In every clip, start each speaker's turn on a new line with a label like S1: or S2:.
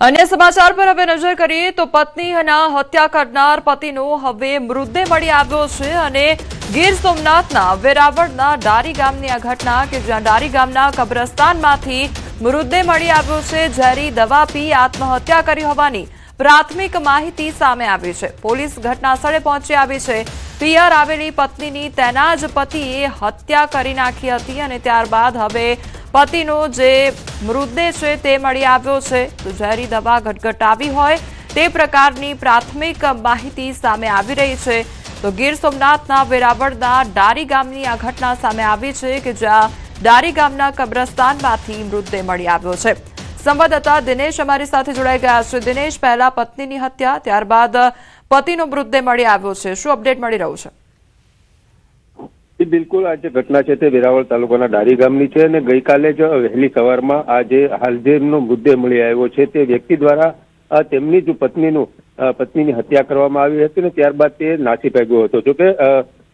S1: अन्य समाचार पर हवे नजर करिए तो पत्नीना हत्या करनार पतिनो हवे मृतदेह मळी આવ્યો છે અને ગીર સોમનાથના વેરાવળના ડારી ગામની આ ઘટના કે જ્યાં ડારી ગામના કબ્રસ્તાનમાંથી મૃતદેહ મળી આવ્યો છે। ઝેરી દવા પી આત્મહત્યા કરી હોવાની પ્રાથમિક માહિતી સામે આવી છે। પોલીસ ઘટનાસ્થળે પહોંચી આવી છે। પિયર આવેલી પત્નીની તેના જ પતિએ હત્યા કરી નાખી હતી અને ત્યારબાદ હવે પતિનો જે મૃતદેહ છે તે મળી આવ્યો છે। તો ઝેરી દવા ઘટઘટાવી હોય તે પ્રકારની પ્રાથમિક માહિતી સામે આવી રહી છે। તો ગીર સોમનાથના વેરાવળના ડારી ગામની આ ઘટના સામે આવી છે કે જ્યાં ડારી ગામના કબ્રસ્તાનમાંથી મૃતદેહ મળી આવ્યો છે। સંવાદદાતા દિનેશ અમારી સાથે જોડાઈ ગયા છે। દિનેશ, પહેલા પત્નીની હત્યા, ત્યારબાદ પતિનો મૃતદેહ મળી આવ્યો છે, શું અપડેટ મળી રહ્યું છે?
S2: બિલકુલ, આ જે ઘટના છે તે વેરાવળ તાલુકાના ડારી ગામની છે અને ગઈકાલે જ વહેલી સવારમાં આ જે હાલજેરનો મૃતદેહ મળી આવ્યો છે તે વ્યક્તિ દ્વારા તેમની જ પત્નીની હત્યા કરવામાં આવી હતી ને ત્યારબાદ તે નાસી ભાગ્યો હતો। જોકે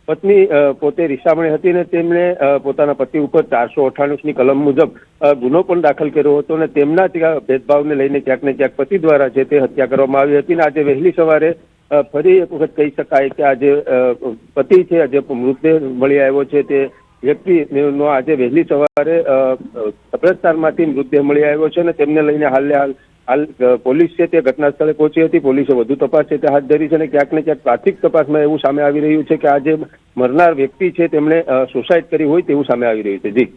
S2: પત્ની પોતે રિસામણી હતી ને તેમણે પોતાના પતિ ઉપર 498ની કલમ મુજબ ગુનો પણ દાખલ કર્યો હતો અને તેમના ભેદભાવને લઈને ક્યાંક ને ક્યાંક પતિ દ્વારા છે તે હત્યા કરવામાં આવી હતી। અને આજે વહેલી સવારે ફરી એક વખત કહી શકાય કે આજે પતિ છે જે મૃતદેહ મળી આવ્યો છે તે વ્યક્તિનો આજે વહેલી સવારે કબ્રસ્તાનમાંથી મૃતદેહ મળી આવ્યો છે અને તેમને લઈને હાલ પોલીસ છે તે ઘટના સ્થળે પહોંચી હતી। પોલીસે વધુ તપાસ છે તે હાથ ધરી છે અને ક્યાંક ને ક્યાંક પ્રાથમિક તપાસમાં એવું સામે આવી રહ્યું છે કે આ જે મરનાર વ્યક્તિ છે તેમણે સુસાઇડ કરી હોય તેવું સામે આવી રહ્યું છે।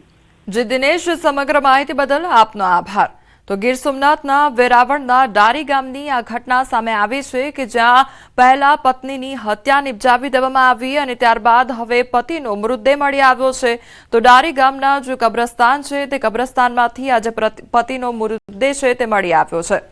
S1: જી દિનેશ, સમગ્ર માહિતી બદલ આપનો આભાર। તો ગીર સોમનાથના વેરાવળના ડારી ગામની આ ઘટના સામે આવી છે કે જ્યાં પહેલા પત્નીની હત્યા નિપજાવી દેવામાં આવી અને ત્યારબાદ હવે પતિનો મૃતદેહ મળી આવ્યો છે। તો ડારી ગામના જે કબ્રસ્તાન છે તે કબ્રસ્તાનમાંથી આજે પતિનો મૃતદેહ છે તે મળી આવ્યો છે।